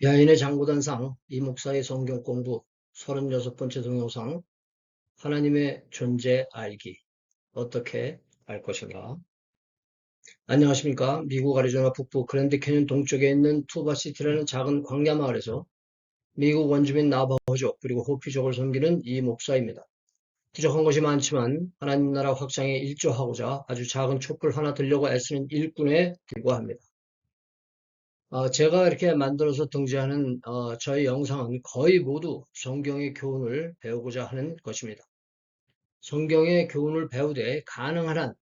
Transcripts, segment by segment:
야인의 장구단상 이 목사의 성경 공부 36번째 동영상 하나님의 존재 알기 어떻게 알 것인가. 안녕하십니까. 미국 애리조나 북부 그랜드 캐년 동쪽에 있는 투바시티라는 작은 광야 마을에서 미국 원주민 나바호족 그리고 호피족을 섬기는 이 목사입니다. 부족한 것이 많지만 하나님 나라 확장에 일조하고자 아주 작은 촛불 하나 들려고 애쓰는 일꾼에 불과합니다. 제가 이렇게 만들어서 등재하는 저희 영상은 거의 모두 성경의 교훈을 배우고자 하는 것입니다. 성경의 교훈을 배우되 가능한 한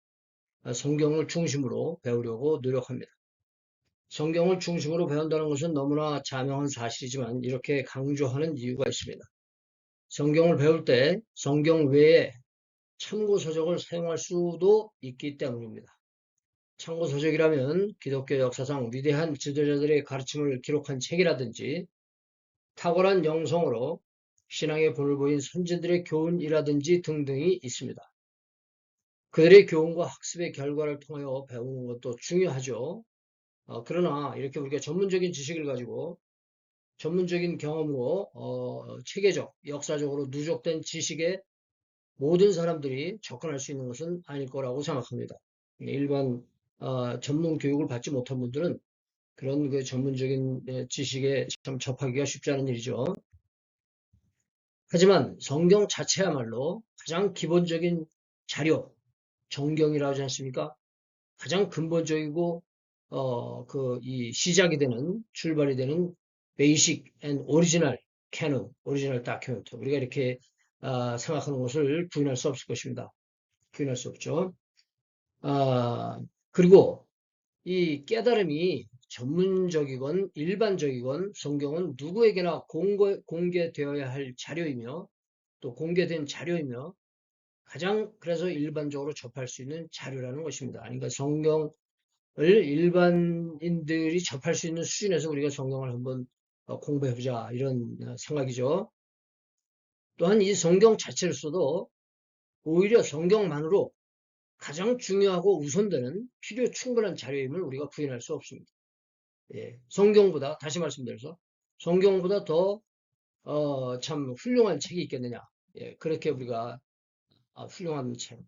성경을 중심으로 배우려고 노력합니다. 성경을 중심으로 배운다는 것은 너무나 자명한 사실이지만 이렇게 강조하는 이유가 있습니다. 성경을 배울 때 성경 외에 참고서적을 사용할 수도 있기 때문입니다. 참고서적이라면 기독교 역사상 위대한 지도자들의 가르침을 기록한 책이라든지 탁월한 영성으로 신앙의 본을 보인 선지들의 교훈이라든지 등등이 있습니다. 그들의 교훈과 학습의 결과를 통하여 배우는 것도 중요하죠. 그러나 이렇게 우리가 전문적인 지식을 가지고 전문적인 경험으로 체계적, 역사적으로 누적된 지식에 모든 사람들이 접근할 수 있는 것은 아닐 거라고 생각합니다. 일반 전문 교육을 받지 못한 분들은 그런 그 전문적인 지식에 참 접하기가 쉽지 않은 일이죠. 하지만 성경 자체야말로 가장 기본적인 자료, 정경이라고 하지 않습니까? 가장 근본적이고, 이 시작이 되는, 출발이 되는 베이식 앤 오리지널 캐논, 오리지널 다큐멘트. 우리가 이렇게 생각하는 것을 부인할 수 없을 것입니다. 부인할 수 없죠. 그리고 이 깨달음이 전문적이건 일반적이건 성경은 누구에게나 공개되어야 할 자료이며 또 공개된 자료이며 가장 그래서 일반적으로 접할 수 있는 자료라는 것입니다. 그러니까 성경을 일반인들이 접할 수 있는 수준에서 우리가 성경을 한번 공부해보자 이런 생각이죠. 또한 이 성경 자체로서도 오히려 성경만으로 가장 중요하고 우선되는 필요 충분한 자료임을 우리가 부인할 수 없습니다. 예, 성경보다 다시 말씀드려서 성경보다 더 참 훌륭한 책이 있겠느냐. 예, 그렇게 우리가 훌륭한 책,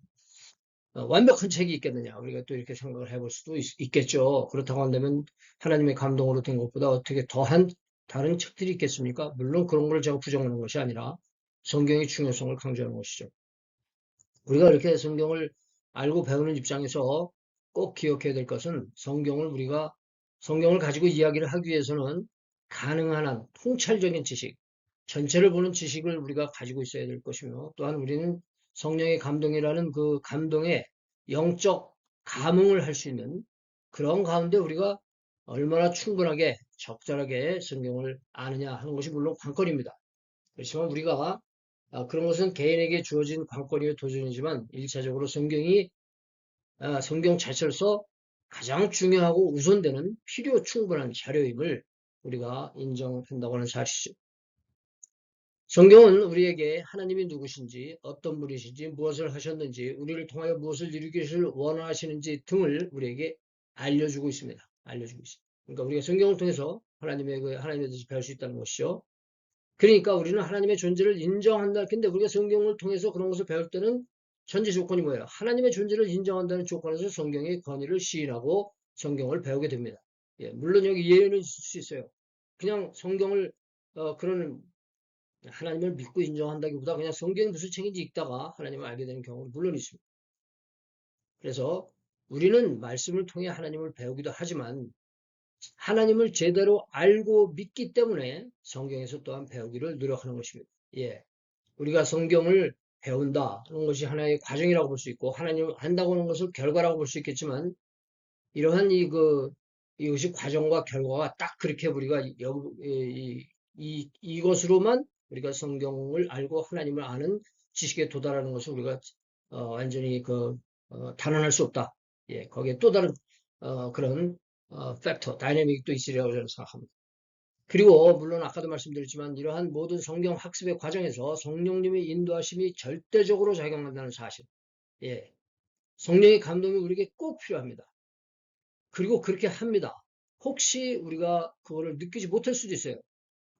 완벽한 책이 있겠느냐. 우리가 또 이렇게 생각을 해볼 수도 있겠죠. 그렇다고 한다면 하나님의 감동으로 된 것보다 어떻게 더한 다른 책들이 있겠습니까? 물론 그런 걸 제가 부정하는 것이 아니라 성경의 중요성을 강조하는 것이죠. 우리가 이렇게 성경을 알고 배우는 입장에서 꼭 기억해야 될 것은 성경을 가지고 이야기를 하기 위해서는 가능한 한 통찰적인 지식, 전체를 보는 지식을 우리가 가지고 있어야 될 것이며 또한 우리는 성령의 감동이라는 그 감동에 영적 감흥을 할 수 있는 그런 가운데 우리가 얼마나 충분하게 적절하게 성경을 아느냐 하는 것이 물론 관건입니다. 그렇지만 우리가 그런 것은 개인에게 주어진 관건이며 도전이지만 1차적으로 성경 자체로서 가장 중요하고 우선되는 필요 충분한 자료임을 우리가 인정한다고 하는 사실이죠. 성경은 우리에게 하나님이 누구신지, 어떤 분이신지, 무엇을 하셨는지, 우리를 통하여 무엇을 이루기를 원하시는지 등을 우리에게 알려주고 있습니다. 알려주고 있습니다. 그러니까 우리가 성경을 통해서 하나님에 대해서 배울 수 있다는 것이죠. 그러니까 우리는 하나님의 존재를 인정한다. 근데 우리가 성경을 통해서 그런 것을 배울 때는 전제 조건이 뭐예요? 하나님의 존재를 인정한다는 조건에서 성경의 권위를 시인하고 성경을 배우게 됩니다. 예, 물론 여기 예외는 있을 수 있어요. 그냥 성경을 그런 하나님을 믿고 인정한다기보다 그냥 성경이 무슨 책인지 읽다가 하나님을 알게 되는 경우는 물론 있습니다. 그래서 우리는 말씀을 통해 하나님을 배우기도 하지만 하나님을 제대로 알고 믿기 때문에 성경에서 또한 배우기를 노력하는 것입니다. 예, 우리가 성경을 배운다는 것이 하나의 과정이라고 볼 수 있고 하나님을 안다고 하는 것을 결과라고 볼 수 있겠지만 이러한 이것이 과정과 결과가 딱 그렇게 우리가 이것으로만 우리가 성경을 알고 하나님을 아는 지식에 도달하는 것을 우리가 완전히 단언할 수 없다. 예, 거기에 또 다른 그런 팩터, 다이내믹도 있으리라고 저는 생각합니다. 그리고 물론 아까도 말씀드렸지만 이러한 모든 성경 학습의 과정에서 성령님의 인도하심이 절대적으로 작용한다는 사실. 예, 성령의 감동이 우리에게 꼭 필요합니다. 그리고 그렇게 합니다. 혹시 우리가 그거를 느끼지 못할 수도 있어요.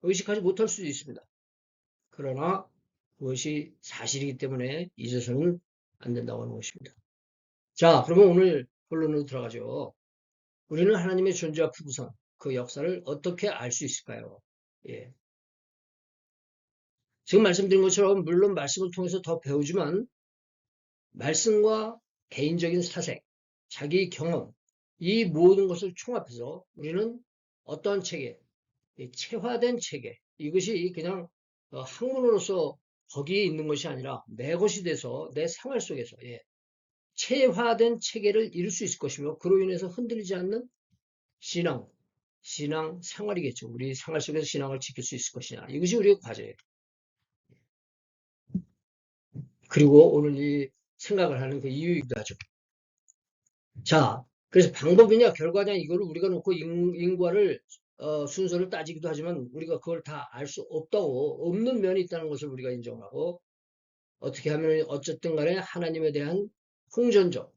의식하지 못할 수도 있습니다. 그러나 그것이 사실이기 때문에 잊어서는 안 된다고 하는 것입니다. 자, 그러면 오늘 본론으로 들어가죠. 우리는 하나님의 존재와 fu구성, 그 역사를 어떻게 알 수 있을까요? 예. 지금 말씀드린 것처럼 물론 말씀을 통해서 더 배우지만 말씀과 개인적인 사색, 자기 경험, 이 모든 것을 총합해서 우리는 어떤 체계, 체화된 체계, 이것이 그냥 학문으로서 거기에 있는 것이 아니라 내 것이 돼서 내 생활 속에서 체화된 체계를 이룰 수 있을 것이며 그로 인해서 흔들리지 않는 신앙 생활이겠죠. 우리 생활 속에서 신앙을 지킬 수 있을 것이냐. 이것이 우리의 과제예요. 그리고 오늘 이 생각을 하는 그 이유이기도 하죠. 자, 그래서 방법이냐 결과냐 이거를 우리가 놓고 인과를 순서를 따지기도 하지만 우리가 그걸 다 알 수 없는 면이 있다는 것을 우리가 인정하고 어떻게 하면 어쨌든 간에 하나님에 대한 통전적,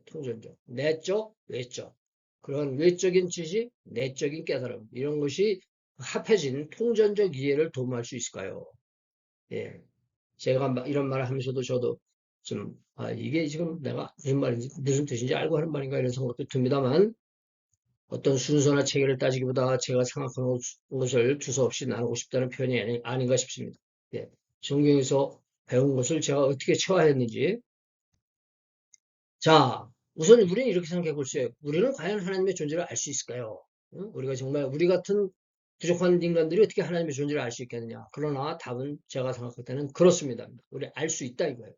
통전적, 내적, 외적 그런 외적인 지식, 내적인 깨달음 이런 것이 합해진 통전적 이해를 도모할 수 있을까요? 예. 제가 이런 말을 하면서도 저도 좀, 이게 지금 내가 무슨 말인지, 무슨 뜻인지 알고 하는 말인가 이런 생각도 듭니다만, 어떤 순서나 체계를 따지기보다 제가 생각하는 것을 두서없이 나누고 싶다는 표현이 아닌가 싶습니다. 예. 성경에서 배운 것을 제가 어떻게 체화했는지. 자, 우선 우리는 이렇게 생각해 볼수요. 우리는 과연 하나님의 존재를 알 수 있을까요? 우리가 정말 우리 같은 부족한 인간들이 어떻게 하나님의 존재를 알 수 있겠느냐. 그러나 답은 제가 생각할 때는 그렇습니다. 우리 알 수 있다 이거예요.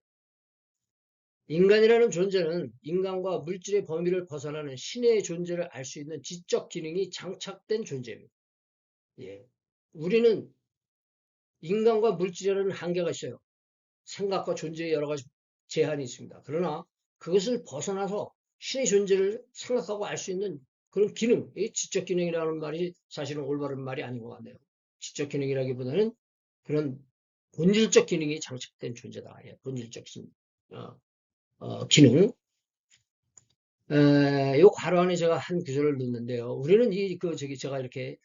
인간이라는 존재는 인간과 물질의 범위를 벗어나는 신의 존재를 알 수 있는 지적 기능이 장착된 존재입니다. 예. 우리는 인간과 물질이라는 한계가 있어요. 생각과 존재의 여러 가지 제한이 있습니다. 그러나 그것을 벗어나서 신의 존재를 생각하고 알 수 있는 그런 기능, 이 지적 기능이라는 말이 사실은 올바른 말이 아닌 것 같네요. 지적 기능이라기보다는 그런 본질적 기능이 장착된 존재다. 예, 본질적 기능. 요 괄호 안에 제가 한 구절을 넣는데요. 우리는 제가 이렇게,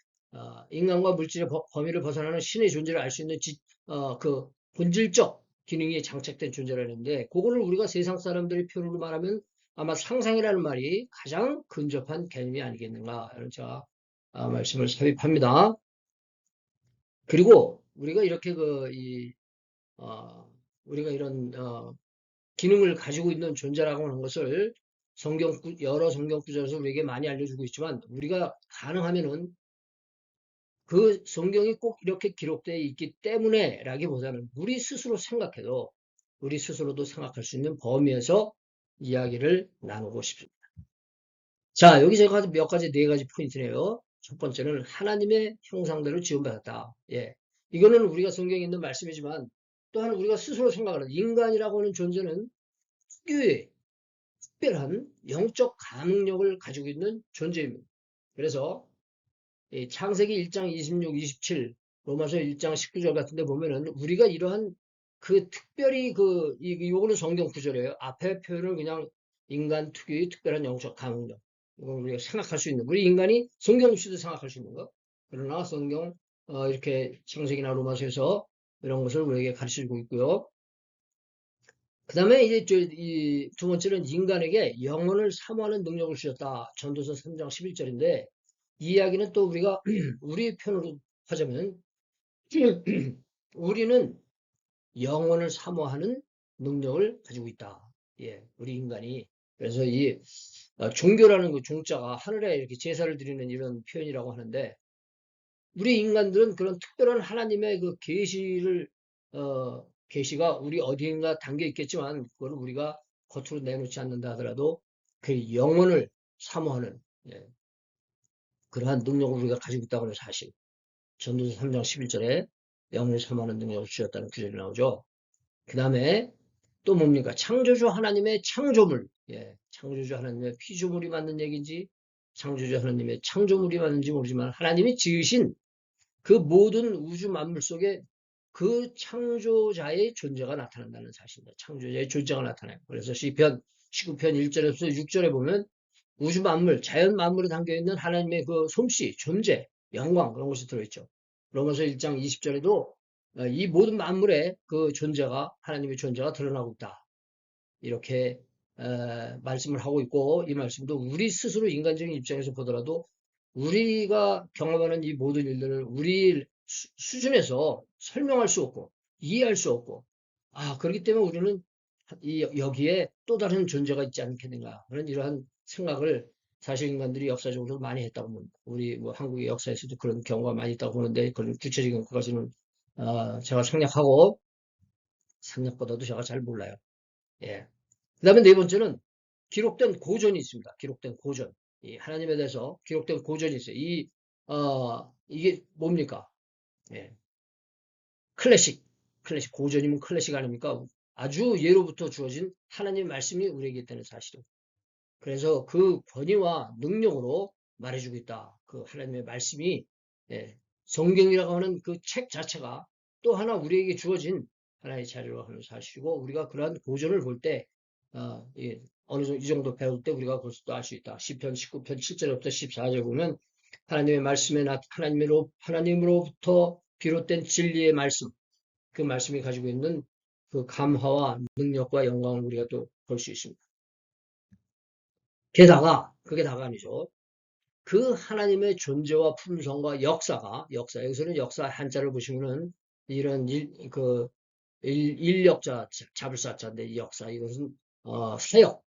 인간과 물질의 범위를 벗어나는 신의 존재를 알 수 있는 그 본질적 기능이 장착된 존재라는데, 그거를 우리가 세상 사람들의 표현으로 말하면 아마 상상이라는 말이 가장 근접한 개념이 아니겠는가, 이런 제가 말씀을 삽입합니다. 그리고 우리가 이렇게 우리가 이런, 기능을 가지고 있는 존재라고 하는 것을 여러 성경 구절에서 우리에게 많이 알려주고 있지만 우리가 가능하면은 그 성경이 꼭 이렇게 기록되어 있기 때문에 라기보다는 우리 스스로 생각해도 우리 스스로도 생각할 수 있는 범위에서 이야기를 나누고 싶습니다. 자, 여기 제가 몇 가지, 네 가지 포인트네요. 첫 번째는 하나님의 형상대로 지음받았다. 예. 이거는 우리가 성경에 있는 말씀이지만 또한 우리가 스스로 생각하는 인간이라고 하는 존재는 특유의 특별한 영적 가능력을 가지고 있는 존재입니다. 그래서 창세기 1장 26, 27, 로마서 1장 19절 같은 데 보면은 우리가 이러한 특별히 요거는 성경 구절이에요. 앞에 표현을 그냥 인간 특유의 특별한 영적 가능력. 이건 우리가 생각할 수 있는, 우리 인간이 성경 없이도 생각할 수 있는 거. 그러나 성경, 이렇게 창세기나 로마서에서 이런 것을 우리에게 가르쳐주고 있고요. 그 다음에 이제 두 번째는 인간에게 영혼을 사모하는 능력을 주셨다. 전도서 3장 11절인데 이 이야기는 또 우리가 우리 편으로 하자면 우리는 영혼을 사모하는 능력을 가지고 있다. 예, 우리 인간이. 그래서 종교라는 그 종자가 하늘에 이렇게 제사를 드리는 이런 표현이라고 하는데 우리 인간들은 그런 특별한 하나님의 그 계시가 우리 어디인가 담겨 있겠지만 그걸 우리가 겉으로 내놓지 않는다 하더라도 그 영혼을 사모하는 그러한 능력을 우리가 가지고 있다고 하는 사실. 전도서 3장 11절에 영혼을 사모하는 능력을 주셨다는 구절이 나오죠. 그 다음에 또 뭡니까? 창조주 하나님의 창조물. 창조주 하나님의 피조물이 맞는 얘기인지 창조주 하나님의 창조물이 맞는지 모르지만 하나님이 지으신 그 모든 우주 만물 속에 그 창조자의 존재가 나타난다는 사실입니다. 창조자의 존재가 나타나요. 그래서 시편 19편 1절에서 6절에 보면 우주 만물, 자연 만물에 담겨있는 하나님의 그 솜씨, 존재, 영광 그런 것이 들어있죠. 로마서 1장 20절에도 이 모든 만물의 그 존재가 하나님의 존재가 드러나고 있다. 이렇게 말씀을 하고 있고 이 말씀도 우리 스스로 인간적인 입장에서 보더라도 우리가 경험하는 이 모든 일들을 우리 수준에서 설명할 수 없고 이해할 수 없고 그렇기 때문에 우리는 여기에 또 다른 존재가 있지 않겠는가 하는 이러한 생각을 사실 인간들이 역사적으로 많이 했다고 봅니다. 우리 뭐 한국의 역사에서도 그런 경우가 많이 있다고 보는데 그런 구체적인 것까지는 제가 생략보다도 제가 잘 몰라요. 예. 그 다음에 네 번째는 기록된 고전이 있습니다. 기록된 고전. 이 하나님에 대해서 기록된 고전이 있어요. 이게 뭡니까? 예. 클래식. 고전이면 클래식 아닙니까? 아주 예로부터 주어진 하나님의 말씀이 우리에게 있다는 사실이에요. 그래서 그 권위와 능력으로 말해주고 있다. 그 하나님의 말씀이, 예, 성경이라고 하는 그 책 자체가 또 하나 우리에게 주어진 하나의 자료라고 하는 사실이고, 우리가 그러한 고전을 볼 때, 어느 정도, 이 정도 배울 때 우리가 벌써 알 수 있다. 시편 19편 7절부터 14절 보면, 하나님의 말씀에 하나님으로부터 비롯된 진리의 말씀, 그 말씀이 가지고 있는 그 감화와 능력과 영광을 우리가 또 볼 수 있습니다. 게다가 그게 다가 아니죠. 그 하나님의 존재와 품성과 여기서는 역사 한자를 보시면은 이런 인력자 자불사자인데 이 역사 이것은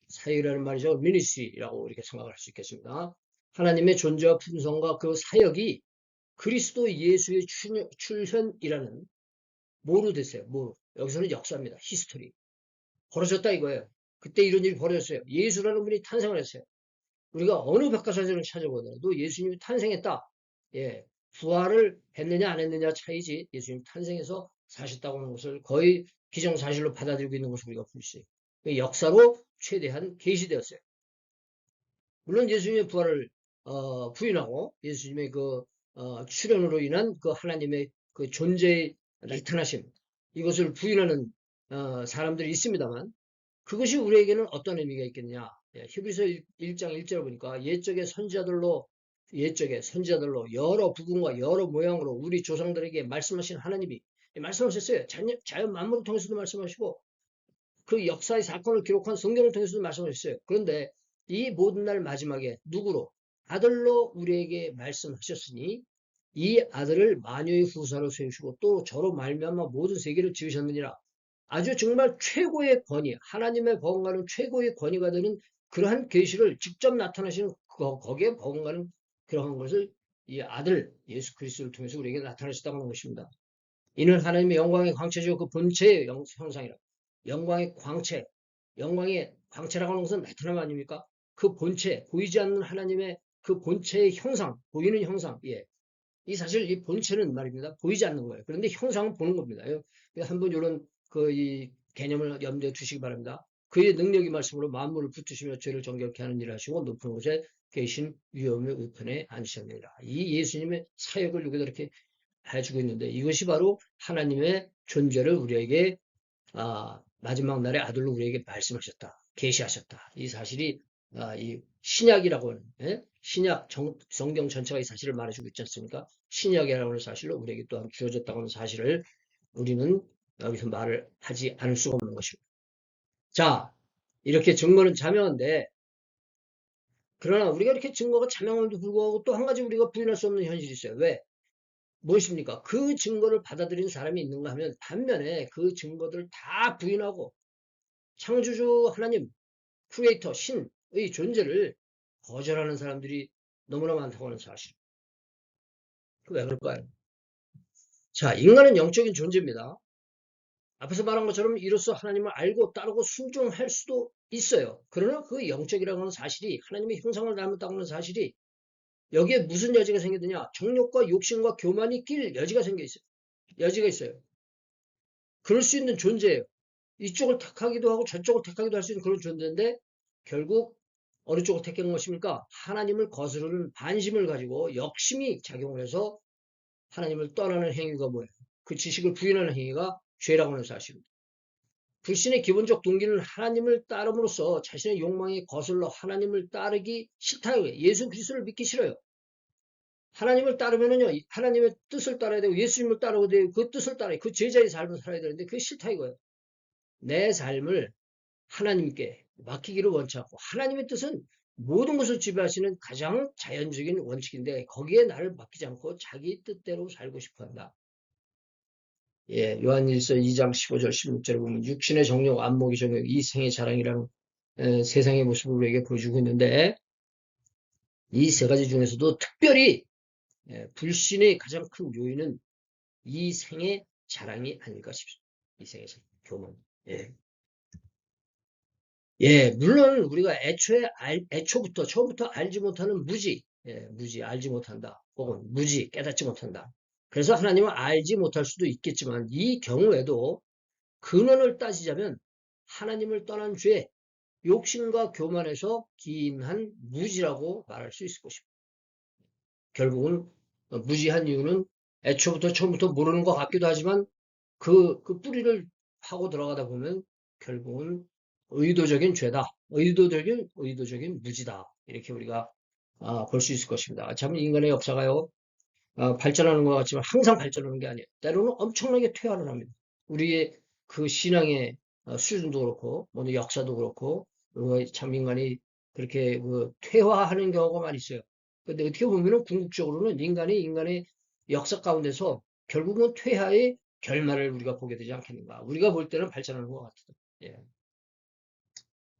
사역이라는 말이죠. 미니스트리라고 이렇게 생각할 수 있겠습니다. 하나님의 존재와 품성과 그 사역이 그리스도 예수의 출현이라는 뭐로 됐어요? 뭐로? 여기서는 역사입니다. 히스토리. 벌어졌다 이거예요. 그때 이런 일이 벌어졌어요. 예수라는 분이 탄생을 했어요. 우리가 어느 백과사전을 찾아보더라도 예수님이 탄생했다. 예, 부활을 했느냐 안 했느냐 차이지 예수님이 탄생해서 사셨다고 하는 것을 거의 기정사실로 받아들이고 있는 것을 우리가 볼 수 있어요. 역사로 최대한 계시되었어요. 물론 예수님의 부활을 부인하고 예수님의 그 출현으로 인한 그 하나님의 그 존재의 나타나심 이것을 부인하는 사람들이 있습니다만 그것이 우리에게는 어떤 의미가 있겠냐? 히브리서 1장 1절을 보니까 옛적의 선지자들로 여러 부분과 여러 모양으로 우리 조상들에게 말씀하신 하나님이 말씀하셨어요. 자연 만물을 통해서도 말씀하시고 그 역사의 사건을 기록한 성경을 통해서도 말씀하셨어요. 그런데 이 모든 날 마지막에 누구로? 아들로 우리에게 말씀하셨으니 이 아들을 만유의 후사로 세우시고 또 저로 말미암아 모든 세계를 지으셨느니라. 아주 정말 최고의 권위, 하나님의 버금가는 최고의 권위가 되는 그러한 계시를 직접 나타나시는 거기에 버금가는 그러한 것을 이 아들 예수 그리스도를 통해서 우리에게 나타나셨다고 하는 것입니다. 이는 하나님의 영광의 광채죠. 그 본체의 형상이라. 영광의 광채, 영광의 광채라고 하는 것은 나타남 아닙니까? 그 본체, 보이지 않는 하나님의 그 본체의 형상, 보이는 형상, 예. 이 사실 이 본체는 말입니다. 보이지 않는 거예요. 그런데 형상은 보는 겁니다. 한번 이런 이 개념을 염두에 두시기 바랍니다. 그의 능력이 말씀으로 만물을 붙드시며 죄를 정결케 하는 일을 하시고 높은 곳에 계신 위엄의 우편에 앉으셨느니라. 이 예수님의 사역을 여기다 이렇게 해주고 있는데 이것이 바로 하나님의 존재를 우리에게 마지막 날에 아들로 우리에게 말씀하셨다. 계시하셨다. 이 사실이 이 신약이라고 하는 신약 성경 전체가 이 사실을 말해주고 있지 않습니까? 신약이라고 하는 사실로 우리에게 또한 주어졌다고 하는 사실을 우리는 여기서 말을 하지 않을 수가 없는 것입니다. 자, 이렇게 증거는 자명한데 그러나 우리가 이렇게 증거가 자명함에도 불구하고 또 한 가지 우리가 부인할 수 없는 현실이 있어요. 왜? 무엇입니까? 그 증거를 받아들이는 사람이 있는가 하면 반면에 그 증거들을 다 부인하고 창조주 하나님, 크리에이터, 신의 존재를 거절하는 사람들이 너무나 많다고 하는 사실. 왜 그럴까요? 자, 인간은 영적인 존재입니다. 앞에서 말한 것처럼 이로써 하나님을 알고 따르고 순종할 수도 있어요. 그러나 그 영적이라고 하는 사실이 하나님의 형상을 닮았다고 하는 사실이 여기에 무슨 여지가 생기느냐? 정욕과 욕심과 교만이 낄 여지가 있어요. 그럴 수 있는 존재예요. 이쪽을 택하기도 하고 저쪽을 택하기도 할 수 있는 그런 존재인데 결국 어느 쪽을 택하는 것입니까? 하나님을 거스르는 반심을 가지고 역심이 작용을 해서 하나님을 떠나는 행위가 뭐예요? 그 지식을 부인하는 행위가 죄라고 하는 사실입니다. 불신의 기본적 동기는 하나님을 따름으로써 자신의 욕망이 거슬러 하나님을 따르기 싫다요. 예수 그리스도를 믿기 싫어요. 하나님을 따르면은요, 하나님의 뜻을 따라야 되고 예수님을 따르고 그 뜻을 따라야 그 제자의 삶을 살아야 되는데 그게 싫다 이거예요. 내 삶을 하나님께 맡기기를 원치 않고 하나님의 뜻은 모든 것을 지배하시는 가장 자연적인 원칙인데 거기에 나를 맡기지 않고 자기 뜻대로 살고 싶어 한다. 예, 요한일서 2장 15절 16절에 보면 육신의 정욕, 안목의 정욕, 이 생의 자랑이라는 세상의 모습을 우리에게 보여주고 있는데 이 세 가지 중에서도 특별히 불신의 가장 큰 요인은 이 생의 자랑이 아닐까 싶습니다. 이 생의 자랑, 교만. 예. 예, 물론 우리가 애초부터 처음부터 알지 못하는 무지, 무지 알지 못한다. 혹은 무지 깨닫지 못한다. 그래서 하나님을 알지 못할 수도 있겠지만 이 경우에도 근원을 따지자면 하나님을 떠난 죄, 욕심과 교만에서 기인한 무지라고 말할 수 있을 것입니다. 결국은 무지한 이유는 애초부터 처음부터 모르는 것 같기도 하지만 그 뿌리를 파고 들어가다 보면 결국은 의도적인 죄다. 의도적인 무지다. 이렇게 우리가 볼 수 있을 것입니다. 참 인간의 역사가요. 발전하는 것 같지만 항상 발전하는 게 아니에요. 때로는 엄청나게 퇴화를 합니다. 우리의 그 신앙의 수준도 그렇고, 뭐 역사도 그렇고, 참 인간이 그렇게 그 퇴화하는 경우가 많이 있어요. 근데 어떻게 보면은 궁극적으로는 인간의 역사 가운데서 결국은 퇴화의 결말을 우리가 보게 되지 않겠는가. 우리가 볼 때는 발전하는 것 같아요. 예.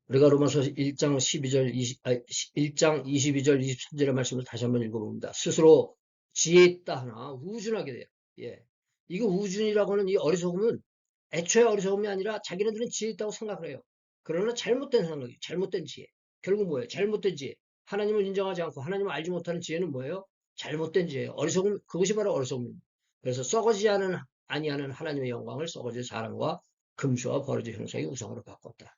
우리가 로마서 1장 12절, 1장 22절, 23절의 말씀을 다시 한번 읽어봅니다. 스스로 지혜 있다 하나 우준하게 돼요. 예. 이거 우준이라고 하는 이 어리석음은 애초에 어리석음이 아니라 자기네들은 지혜 있다고 생각을 해요. 그러나 잘못된 생각이에요. 잘못된 지혜. 결국 뭐예요? 잘못된 지혜. 하나님을 인정하지 않고 하나님을 알지 못하는 지혜는 뭐예요? 잘못된 지혜예요. 어리석음, 그것이 바로 어리석음입니다. 그래서 썩어지지 아니하는 하나님의 영광을 썩어질 사람과 금수와 버러지 형상의 우상으로 바꿨다.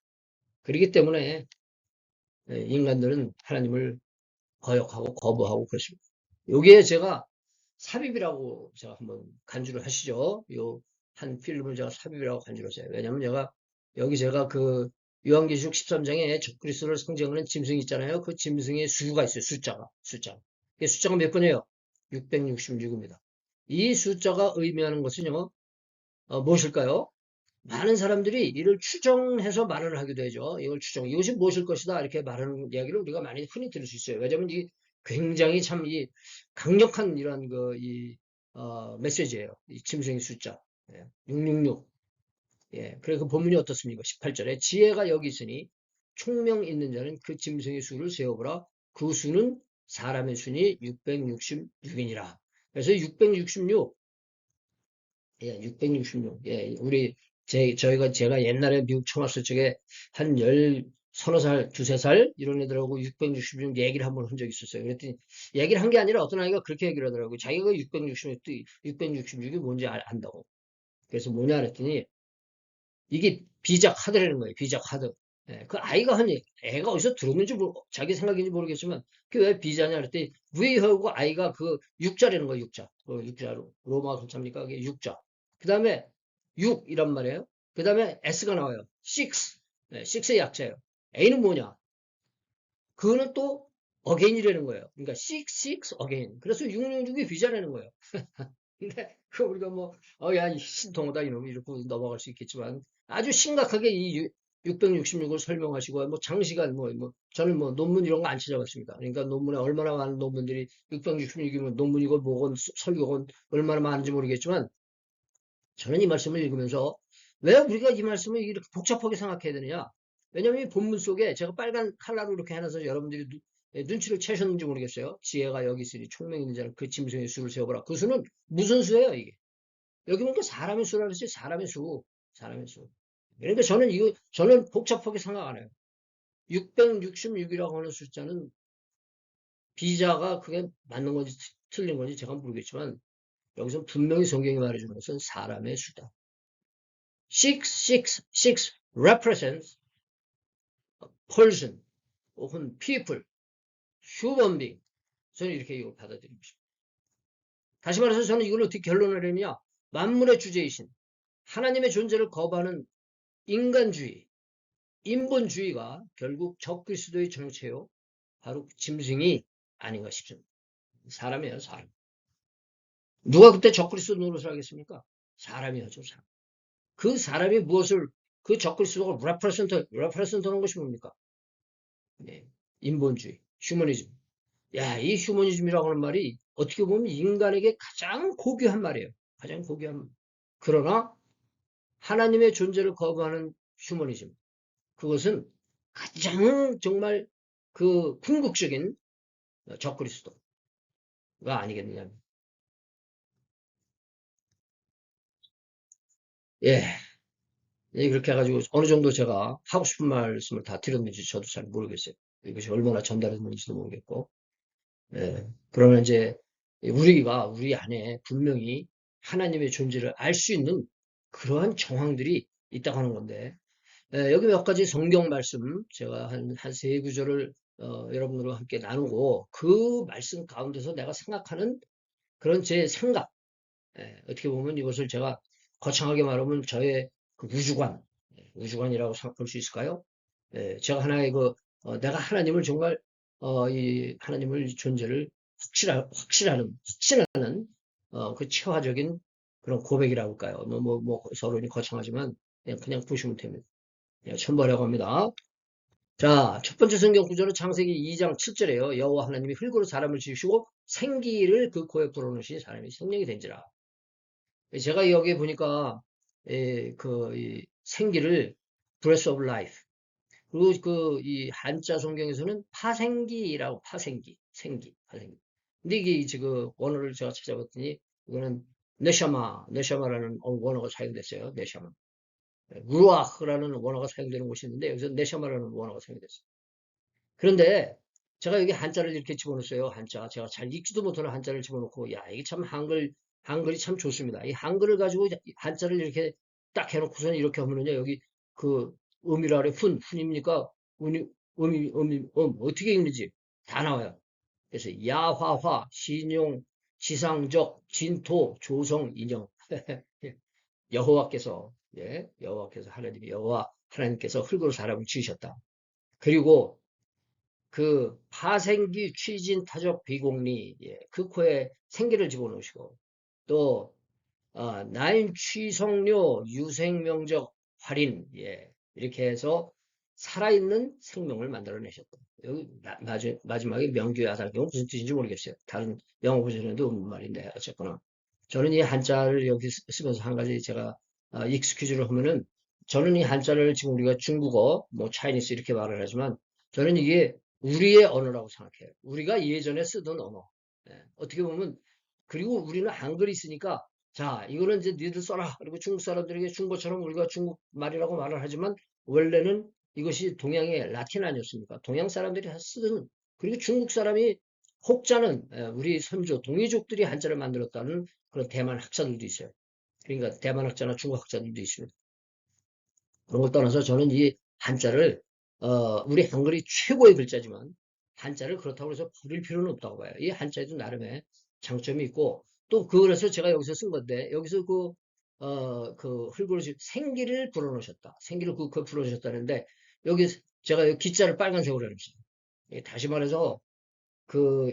그렇기 때문에 인간들은 하나님을 거역하고 거부하고 그렇습니다. 여기에 제가 삽입이라고 제가 한번 간주를 하시죠. 요 한 필름을 제가 삽입이라고 간주를 했어요. 왜냐면 제가 그 요한계시록 13장에 적그리스도를 상징하는 짐승이 있잖아요. 그 짐승의 수가 있어요. 숫자가. 이 숫자가 몇 번이에요? 666입니다. 이 숫자가 의미하는 것은요. 무엇일까요? 많은 사람들이 이를 추정해서 말을 하기도 하죠. 이것이 무엇일 것이다. 이렇게 말하는 이야기를 우리가 많이 흔히 들을 수 있어요. 왜냐하면 이 굉장히 참 이 강력한 이런 메시지예요. 이 짐승의 숫자. 666. 예. 그래서 그 본문이 어떻습니까? 18절에 지혜가 여기 있으니 총명 있는 자는 그 짐승의 수를 세어보라. 그 수는 사람의 수니 666이니라. 그래서 666, 예, 666. 예, 제가 옛날에 미국 처음 왔을 적에 한 서너 살, 두세 살 이런 애들하고 666 얘기를 한번 한 적이 있었어요. 그랬더니 얘기를 한 게 아니라 어떤 아이가 그렇게 얘기를 하더라고요. 자기가 666이 뭔지 안다고. 그래서 뭐냐 그랬더니 이게 비자 카드라는 거예요. 비자 카드. 예, 그 아이가 애가 어디서 들었는지 자기 생각인지 모르겠지만 그게 왜 비자냐 그랬더니 V 하고 아이가 그 6자라는 거예요. 6자. 6자로 로마 글자입니까? 그게 6자. 그 다음에 6이란 말이에요. 그 다음에 S가 나와요. 6. 네, 6의 약자예요. A는 뭐냐? 그거는 또 again이라는 거예요. 그러니까 6, again. 그래서 666이 비자라는 거예요. 근데 그 우리가 야, 신통하다 이놈 이러고 넘어갈 수 있겠지만 아주 심각하게 이 666을 설명하시고 장시간 저는 논문 이런 거 안 찾아봤습니다. 그러니까 논문에 얼마나 많은 논문들이 666이면 논문이고 뭐건 설교건 얼마나 많은지 모르겠지만 저는 이 말씀을 읽으면서 왜 우리가 이 말씀을 이렇게 복잡하게 생각해야 되느냐? 왜냐하면 이 본문 속에 제가 빨간 칼라로 이렇게 해놔서 여러분들이 눈치를 채셨는지 모르겠어요. 지혜가 여기 있으니 총명 있는 자는 그 짐승의 수를 세어보라. 그 수는 무슨 수예요, 이게? 여기 보니까 사람의 수라고 했어요. 사람의 수. 사람의 수. 그러니까 저는 복잡하게 생각 안 해요. 666이라고 하는 숫자는 비자가 그게 맞는 건지 틀린 건지 제가 모르겠지만 여기서 분명히 성경이 말해주는 것은 사람의 수다. 666 represents a person 혹은 people, human being. 저는 이렇게 이거 받아들이고 싶어요. 다시 말해서 저는 이걸 어떻게 결론을 내느냐? 만물의 주제이신 하나님의 존재를 거부하는 인간주의, 인본주의가 결국 적그리스도의 정체요. 바로 짐승이 아닌가 싶습니다. 사람이에요, 사람. 누가 그때 적그리스도 노릇을 하겠습니까? 사람이었죠, 사람. 그 사람이 무엇을, 그 적그리스도가 레프레센트 하는 것이 뭡니까? 네. 인본주의, 휴머니즘. 야, 이 휴머니즘이라고 하는 말이 어떻게 보면 인간에게 가장 고귀한 말이에요. 가장 고귀한 말. 그러나 하나님의 존재를 거부하는 휴머니즘. 그것은 가장 정말 그 궁극적인 적그리스도가 아니겠느냐. 예. 그렇게 해가지고 어느 정도 제가 하고 싶은 말씀을 다 드렸는지 저도 잘 모르겠어요. 이것이 얼마나 전달했는지도 모르겠고. 예. 그러나 이제 우리가 우리 안에 분명히 하나님의 존재를 알 수 있는 그러한 정황들이 있다고 하는 건데, 여기 몇 가지 성경 말씀 제가 한 세 구절을 여러분들과 함께 나누고 그 말씀 가운데서 내가 생각하는 그런 제 생각, 어떻게 보면 이것을 제가 거창하게 말하면 저의 그 우주관, 우주관이라고 볼 수 있을까요? 제가 하나의 내가 하나님을 정말, 이 하나님을 존재를 확신하는, 그 체화적인 그런 고백이라고 할까요? 서론이 거창하지만, 그냥 보시면 됩니다. 천벌이라고 합니다. 자, 첫 번째 성경 구절은 창세기 2장 7절에요. 여호와 하나님이 흙으로 사람을 지으시고 생기를 그 코에 불어넣으시니 사람이 생명이 된지라. 제가 여기 보니까 이 생기를 breath of life, 그리고 이 한자 성경에서는 파생기라고, 파생기. 근데 이게 지금 원어를 제가 찾아봤더니 이거는 네샤마라는 원어가 사용됐어요. 네샤마. 루아흐라는 원어가 사용되는 곳이 있는데 여기서 네샤마라는 원어가 사용됐어요. 그런데 제가 여기 한자를 이렇게 집어넣었어요. 한자. 제가 잘 읽지도 못하는 한자를 집어넣고, 야, 이게 참 한글이 참 좋습니다. 이 한글을 가지고 한자를 이렇게 딱 해놓고서는 이렇게 하면은요, 여기 그 음이라 그래, 훈입니까? 어떻게 읽는지 다 나와요. 그래서 야화화, 신용, 지상적, 진토, 조성, 인형. 여호와께서, 여호와께서 하나님께서 흙으로 사람을 지으셨다. 그리고 그 파생기 취진 타적 비공리, 그 코에 생기를 집어넣으시고 또 나인 취성료 유생명적 활인, 이렇게 해서 살아있는 생명을 만들어내셨다. 여기 마지막에 명교의 아달경은 무슨 뜻인지 모르겠어요. 다른 영어 버전에도 없는 말인데 어쨌거나 저는 이 한자를 여기 쓰면서 한 가지 제가 익스큐즈를 하면은, 저는 이 한자를 지금 우리가 중국어, 뭐 차이니스 이렇게 말을 하지만 저는 이게 우리의 언어라고 생각해요. 우리가 예전에 쓰던 언어. 어떻게 보면, 그리고 우리는 한글이 있으니까 자, 이거는 이제 니들 써라. 그리고 중국 사람들에게 중국처럼 우리가 중국말이라고 말을 하지만 원래는 이것이 동양의 라틴 아니었습니까? 동양 사람들이 쓰던, 그리고 중국 사람이 혹자는 우리 선조 동이족들이 한자를 만들었다는 그런 대만 학자들도 있어요. 그러니까 대만 학자나 중국 학자들도 있습니다. 그런 걸 떠나서 저는 이 한자를, 우리 한글이 최고의 글자지만 한자를 그렇다고 해서 버릴 필요는 없다고 봐요. 이 한자에도 나름의 장점이 있고, 또 그래서 제가 여기서 쓴 건데, 여기서 그 흙으로 생기를 불어넣으셨다. 생기를 그 불어넣으셨다는데, 여기 제가 여기 기자를 빨간색으로 해놨어요. 다시 말해서 그,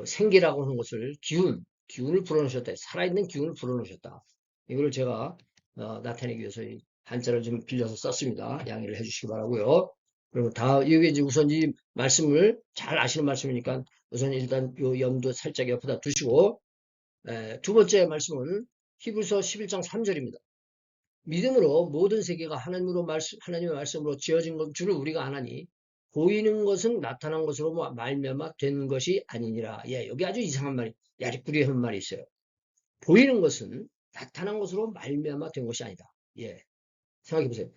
생기라고 하는 것을 기운을 불어넣으셨다. 살아있는 기운을 불어넣으셨다. 이거를 제가 나타내기 위해서 이 한자를 좀 빌려서 썼습니다. 양해를 해주시기 바라고요. 그리고 여기 이제 우선 이 말씀을 잘 아시는 말씀이니까 우선 일단 요 염도 살짝 옆에다 두시고, 두 번째 말씀은 히브리서 11장 3절입니다. 믿음으로 모든 세계가 하나님의 말씀으로 지어진 것 줄을 우리가 아나니 보이는 것은 나타난 것으로 말미암아 된 것이 아니니라. 여기 아주 이상한 말이, 야리꾸리한 말이 있어요. 보이는 것은 나타난 것으로 말미암아 된 것이 아니다. 생각해 보세요.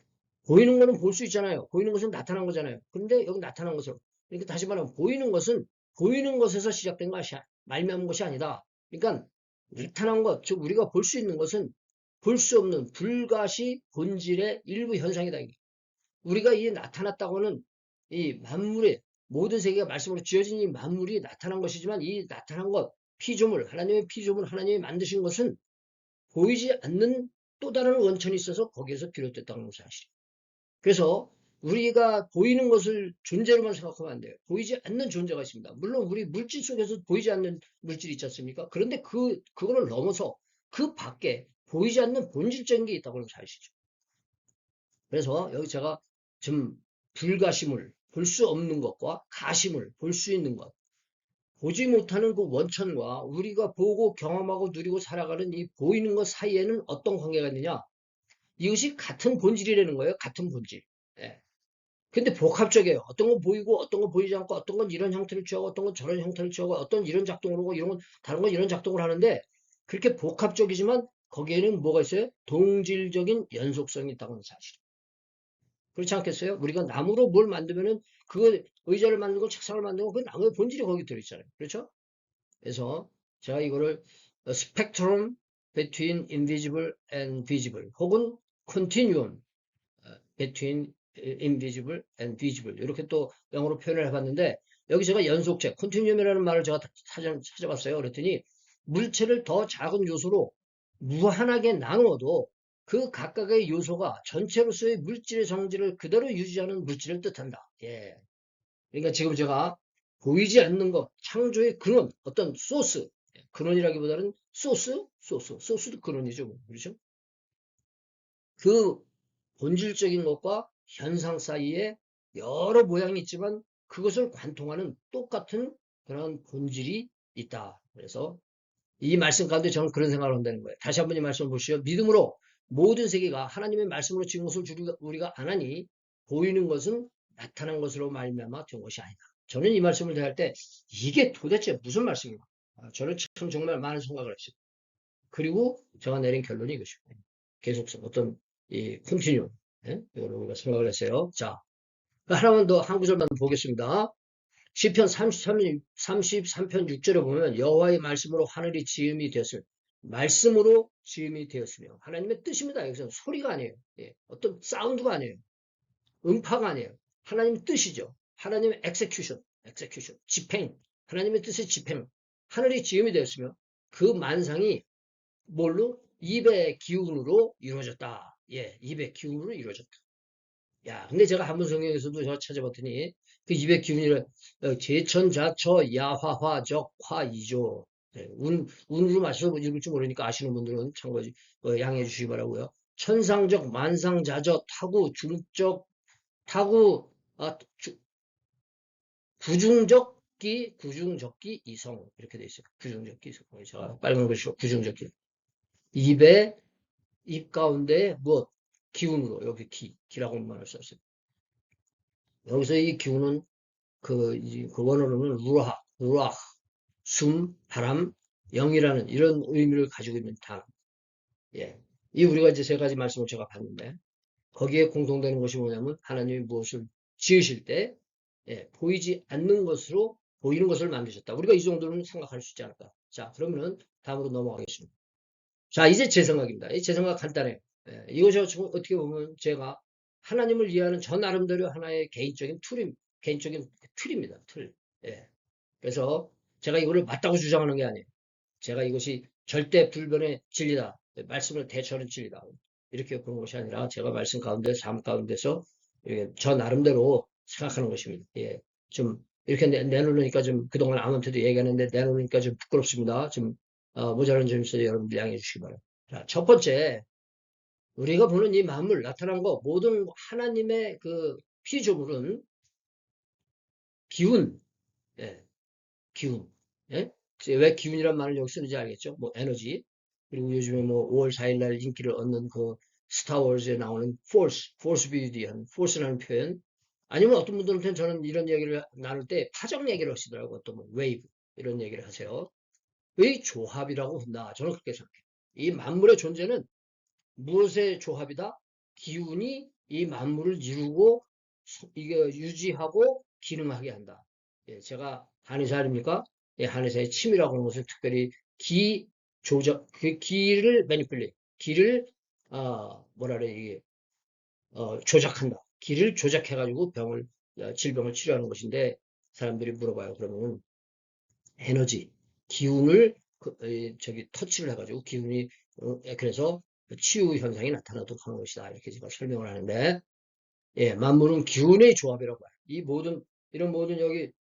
보이는 것은 볼 수 있잖아요. 보이는 것은 나타난 거잖아요. 그런데 여기 나타난 것으로. 그러니까 다시 말하면 보이는 것은 보이는 것에서 시작된 것이 말미암은 것이 아니다. 그러니까 나타난 것, 즉 우리가 볼 수 있는 것은 볼 수 없는 불가시 본질의 일부 현상이다. 우리가 이 나타났다고는 이 만물의 모든 세계가 말씀으로 지어진 이 만물이 나타난 것이지만, 이 나타난 것, 피조물, 하나님의 피조물, 하나님이 만드신 것은 보이지 않는 또 다른 원천이 있어서 거기에서 비롯됐다는 건 사실이에요. 그래서 우리가 보이는 것을 존재로만 생각하면 안 돼요. 보이지 않는 존재가 있습니다. 물론 우리 물질 속에서 보이지 않는 물질이 있지 않습니까? 그런데 그거를 넘어서 그 밖에 보이지 않는 본질적인 게 있다고 하는 사실이죠. 그래서 여기 제가 좀 불가심을 볼 수 없는 것과 가심을 볼 수 있는 것, 보지 못하는 그 원천과 우리가 보고 경험하고 누리고 살아가는 이 보이는 것 사이에는 어떤 관계가 있느냐? 이것이 같은 본질이라는 거예요. 같은 본질. 예. 근데 복합적이에요. 어떤 건 보이고 어떤 건 보이지 않고 어떤 건 이런 형태를 취하고 어떤 건 저런 형태를 취하고 어떤 이런 작동을 하고 이런 건 다른 건 이런 작동을 하는데 그렇게 복합적이지만 거기에는 뭐가 있어요? 동질적인 연속성이 있다고 하는 사실. 그렇지 않겠어요? 우리가 나무로 뭘 만들면은 그 의자를 만들고 책상을 만들고 그 나무의 본질이 거기 들어있잖아요. 그렇죠? 그래서 제가 이거를 spectrum between invisible and visible 혹은 continuum between invisible and visible 이렇게 또 영어로 표현을 해봤는데 여기 제가 연속체 continuum이라는 말을 제가 찾아봤어요. 그랬더니 물체를 더 작은 요소로 무한하게 나누어도 그 각각의 요소가 전체로서의 물질의 성질을 그대로 유지하는 물질을 뜻한다. 예. 그러니까 지금 제가 보이지 않는 것, 창조의 근원, 어떤 소스, 근원이라기보다는 소스도 근원이죠. 뭐. 그렇죠? 그 본질적인 것과 현상 사이에 여러 모양이 있지만 그것을 관통하는 똑같은 그런 본질이 있다. 그래서 이 말씀 가운데 저는 그런 생각을 한다는 거예요. 다시 한번 이 말씀을 보시죠. 믿음으로 모든 세계가 하나님의 말씀으로 지은 것을 우리가 안 하니 보이는 것은 나타난 것으로 말미암아 된 것이 아니다. 저는 이 말씀을 대할 때 이게 도대체 무슨 말씀인가? 저는 참 정말 많은 생각을 했어요. 그리고 제가 내린 결론이 이것입니다. 계속성, 어떤 이 컨티뉴, 예? 이걸 우리가 생각을 했어요. 자, 하나만 더 한 구절만 보겠습니다. 시편 33편 6절에 보면 여호와의 말씀으로 하늘이 지음이 되었으며 말씀으로 지음이 되었으며 하나님의 뜻입니다. 여기서 소리가 아니에요. 예, 어떤 사운드가 아니에요. 음파가 아니에요. 하나님의 뜻이죠. 하나님의 execution, 집행, 하나님의 뜻의 집행. 하늘이 지음이 되었으며 그 만상이 뭘로? 입의 기운으로 이루어졌다. 예, 입의 기운으로 이루어졌다. 야, 근데 제가 한문 성경에서도 제가 찾아봤더니 그 입의 기운이라 제천자처 야화화적 화이죠. 네, 운으로 맞춰서 읽을 줄 모르니까 아시는 분들은 참고 양해해 주시기 바라고요. 천상적 만상자적 타구 중적 타구 구중적기 이성 이렇게 돼 있어요. 구중적기 이성. 제가 빨간 글씨로 구중적기. 입에 입 가운데 무엇? 기운으로 여기 기라고 말을 썼어요. 여기서 이 기운은 그 원어로는 루아, 숨, 바람, 영이라는 이런 의미를 가지고 있는 단어. 예. 이 우리가 이제 세 가지 말씀을 제가 봤는데 거기에 공통되는 것이 뭐냐면 하나님이 무엇을 지으실 때 예, 보이지 않는 것으로 보이는 것을 만드셨다. 우리가 이 정도는 생각할 수 있지 않을까. 자, 그러면은 다음으로 넘어가겠습니다. 자, 이제 제 생각입니다. 제 생각 간단해요. 예, 이거 저 어떻게 보면 제가 하나님을 이해하는 저 나름대로 하나의 개인적인 틀입니다. 틀. 예. 그래서 제가 이거를 맞다고 주장하는 게 아니에요. 제가 이것이 절대 불변의 진리다. 말씀을 대처하는 진리다. 이렇게 보는 것이 아니라 제가 말씀 가운데, 삶 가운데서 저 나름대로 생각하는 것입니다. 예. 좀 이렇게 내놓으니까 좀 그동안 아무한테도 얘기하는데 내놓으니까 좀 부끄럽습니다. 좀 모자란 점이 있어요. 여러분들 양해해 주시기 바랍니다. 자, 첫 번째 우리가 보는 이 만물 나타난 거 모든 하나님의 그 피조물은 기운, 예, 기운. 예? 왜 기운이란 말을 여기 쓰는지 알겠죠? 뭐 에너지. 그리고 요즘에 뭐 5월 4일 날 인기를 얻는 그 스타워즈에 나오는 force build이한 force라는 표현. 아니면 어떤 분들한테는 저는 이런 얘기를 나눌 때 파적 얘기를 하시더라고요. 어떤 분 wave 이런 얘기를 하세요. 의 조합이라고 한다. 저는 그렇게 생각해요. 이 만물의 존재는 무엇의 조합이다? 기운이 이 만물을 이루고 이게 유지하고 기능하게 한다. 예, 제가 한의사 아닙니까? 예, 한의사의 침이라고 하는 것은 특별히 기 조작, 그 기를 매니플레이, 기를 뭐라 그래 이게 조작한다. 기를 조작해가지고 질병을 치료하는 것인데 사람들이 물어봐요. 그러면 에너지, 기운을 저기 터치를 해가지고 기운이 그래서 치유 현상이 나타나도록 하는 것이다. 이렇게 제가 설명을 하는데, 예, 만물은 기운의 조합이라고 봐요. 이 모든, 이런 모든 여기,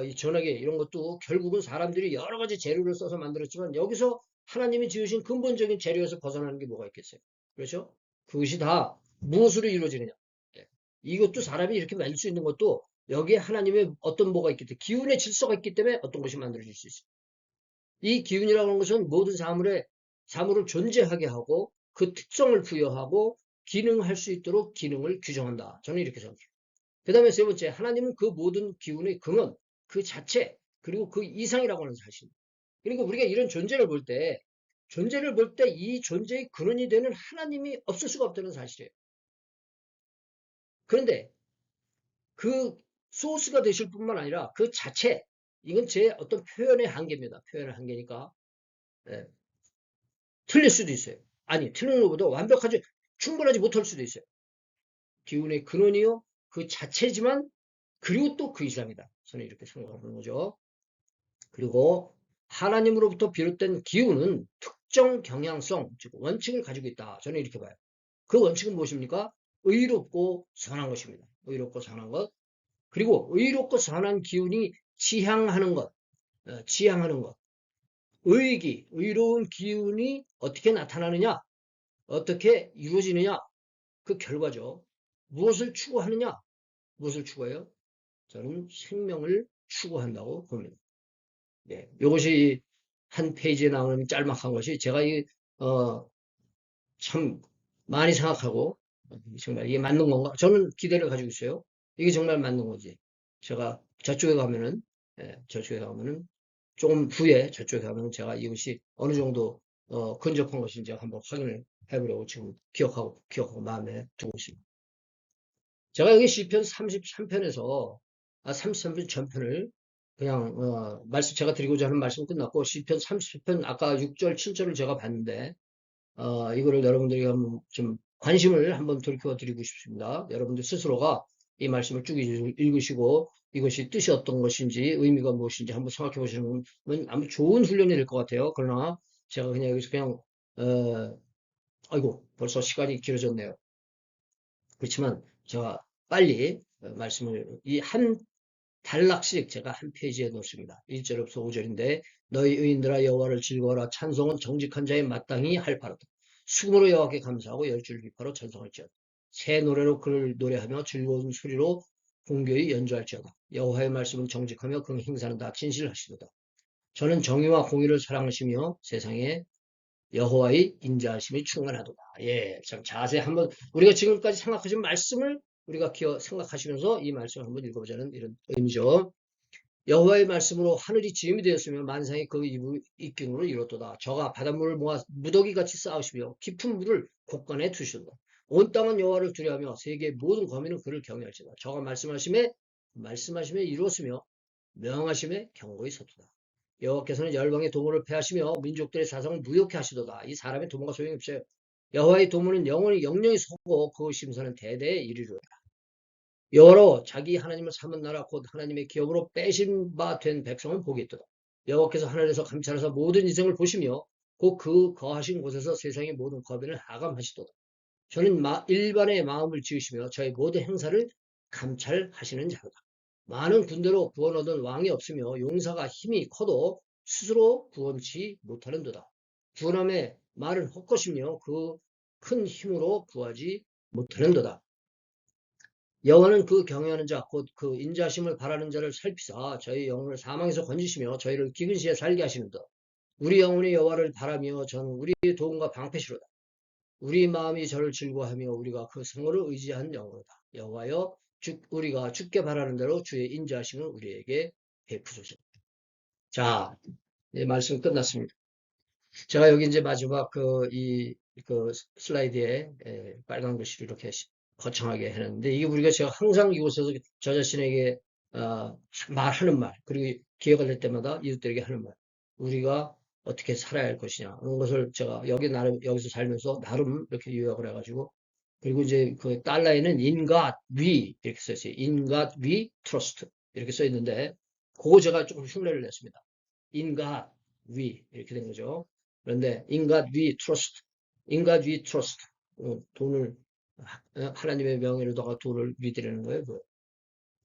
이 전화기 이런 것도 결국은 사람들이 여러 가지 재료를 써서 만들었지만 여기서 하나님이 지으신 근본적인 재료에서 벗어나는 게 뭐가 있겠어요? 그렇죠? 그것이 다 무엇으로 이루어지느냐? 예. 이것도 사람이 이렇게 만들 수 있는 것도 여기에 하나님의 어떤 뭐가 있기 때문에 기운의 질서가 있기 때문에 어떤 것이 만들어질 수 있어요. 이 기운이라고 하는 것은 모든 사물을 존재하게 하고 그 특성을 부여하고 기능할 수 있도록 기능을 규정한다. 저는 이렇게 생각해요. 그 다음에 세 번째, 하나님은 그 모든 기운의 근원, 그 자체, 그리고 그 이상이라고 하는 사실. 그러니까 우리가 이런 존재를 볼 때 이 존재의 근원이 되는 하나님이 없을 수가 없다는 사실이에요. 그런데 그 소스가 되실 뿐만 아니라 그 자체, 이건 제 어떤 표현의 한계입니다. 표현의 한계니까. 예, 틀릴 수도 있어요. 아니, 틀린 것보다 완벽하지, 충분하지 못할 수도 있어요. 기운의 근원이요, 그 자체지만, 그리고 또 그 이상이다. 저는 이렇게 생각하는 거죠. 그리고 하나님으로부터 비롯된 기운은 특정 경향성, 즉 원칙을 가지고 있다. 저는 이렇게 봐요. 그 원칙은 무엇입니까? 의롭고 선한 것입니다. 의롭고 선한 것. 그리고 의롭고 선한 기운이 지향하는 것, 지향하는 것. 의로운 기운이 어떻게 나타나느냐? 어떻게 이루어지느냐? 그 결과죠. 무엇을 추구하느냐? 무엇을 추구해요? 저는 생명을 추구한다고 봅니다. 네, 이것이 한 페이지에 나오는 짤막한 것이 제가 참 많이 생각하고 정말 이게 맞는 건가? 저는 기대를 가지고 있어요. 이게 정말 맞는 거지. 제가 저쪽에 가면은 저쪽에 가면은 조금 후에 저쪽에 가면은 제가 이것이 어느 정도 근접한 것인지 한번 확인을 해보려고 지금 기억하고 마음에 두고 있습니다. 제가 여기 시편 33편에서 33편 전편을 그냥 말씀 제가 드리고자 하는 말씀 끝났고 시편 30편 아까 6절 7절을 제가 봤는데 이거를 여러분들이 한번 좀 관심을 한번 돌이켜 드리고 싶습니다. 여러분들 스스로가 이 말씀을 쭉 읽으시고 이것이 뜻이 어떤 것인지 의미가 무엇인지 한번 생각해 보시는 건 아무 좋은 훈련이 될 것 같아요. 그러나 제가 그냥 여기서 그냥 아이고 벌써 시간이 길어졌네요. 그렇지만 제가 빨리 말씀을 이 한 단락씩 제가 한 페이지에 놓습니다. 1절부터 5절인데 너희 의인들아 여호와를 즐거워라 찬송은 정직한 자의 마땅히 할 바로다. 수금으로 여호와께 감사하고 열줄 비파로 찬송할지어다. 새 노래로 그를 노래하며 즐거운 소리로 공교히 연주할지어다. 여호와의 말씀은 정직하며 그 행사는 다 진실하시도다. 저는 정의와 공의를 사랑하시며 세상에 여호와의 인자하심이 충만하도다. 예, 참 자세히 한번 우리가 지금까지 생각하신 말씀을 우리가 생각하시면서 이 말씀을 한번 읽어보자는 이런 의미죠. 여호와의 말씀으로 하늘이 지음이 되었으며 만상이 그 입김으로 이뤘도다. 저가 바닷물을 모아 무더기같이 쌓으시며 깊은 물을 곳간에 두시도다. 온 땅은 여호와를 두려워하며 세계의 모든 거민은 그를 경외할지다. 저가 말씀하심에 이루었으며 명하심에 경고히 섰도다. 여호와께서는 열방의 도모를 패하시며 민족들의 사상을 무효케 하시도다. 이 사람의 도모가 소용이 없어요. 여호와의 도모는 영영이 서고 그 심사는 대대에 이르리로다. 여호와로 자기 하나님을 삼은 나라 곧 하나님의 기업으로 빼신 바 된 백성은 복이 있도다. 여호와께서 하늘에서 감찰하사 모든 인생을 보시며 곧 그 거하신 곳에서 세상의 모든 거민을 하감하시도다. 저는 일반의 마음을 지으시며 저의 모든 행사를 감찰하시는 자로다. 많은 군대로 구원 얻은 왕이 없으며 용사가 힘이 커도 스스로 구원치 못하는도다. 구원함의 말은 헛것이며 그 큰 힘으로 구하지 못하는도다. 여호와는 그 경외하는 자 곧 그 인자심을 바라는 자를 살피사 저희 영혼을 사망에서 건지시며 저희를 기근 시에 살게 하시는도다. 우리 영혼이 여호와를 바라며 저는 우리의 도움과 방패시로다. 우리 마음이 저를 즐거워하며 우리가 그 성호를 의지한 영혼이다. 여호와여 우리가 주께 바라는 대로 주의 인자하심을 우리에게 베푸소서. 자, 네, 말씀 끝났습니다. 제가 여기 이제 마지막 그 슬라이드에 빨간 글씨로 이렇게 거창하게 해놨는데 이게 우리가 제가 항상 이곳에서 저 자신에게 말하는 말 그리고 기회가 될 때마다 이웃들에게 하는 말 우리가 어떻게 살아야 할 것이냐 그런 것을 제가 여기서 살면서 나름 이렇게 요약을 해가지고 그리고 이제 그 달러에는 in God we 이렇게 써 있어요. in God we trust 이렇게 써 있는데 그거 제가 조금 흉내를 냈습니다. in God we 이렇게 된 거죠. 그런데 in God we trust In God we trust. 돈을 하나님의 명예로다가 돈을 믿으려는 거예요.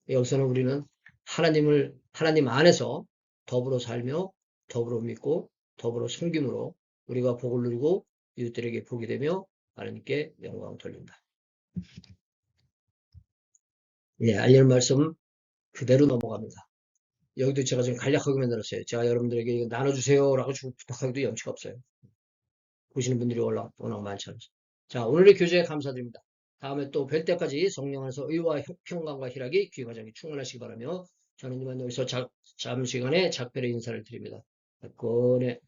여기서는 우리는 하나님 안에서 더불어 살며 더불어 믿고 더불어 섬김으로 우리가 복을 누리고 이웃들에게 복이 되며 하나님께 영광을 돌린다. 네, 알려는 말씀 그대로 넘어갑니다. 여기도 제가 지금 간략하게 만들었어요. 제가 여러분들에게 이거 나눠주세요라고 부탁하기도 염치가 없어요. 보시는 분들이 워낙 많지 않아서. 자, 오늘의 교제에 감사드립니다. 다음에 또 뵐 때까지 성령 안에서 의와 평강과 희락이 귀 과정이 충만하시기 바라며 저는 이만 여기서 잠시간에 작별의 인사를 드립니다. 권해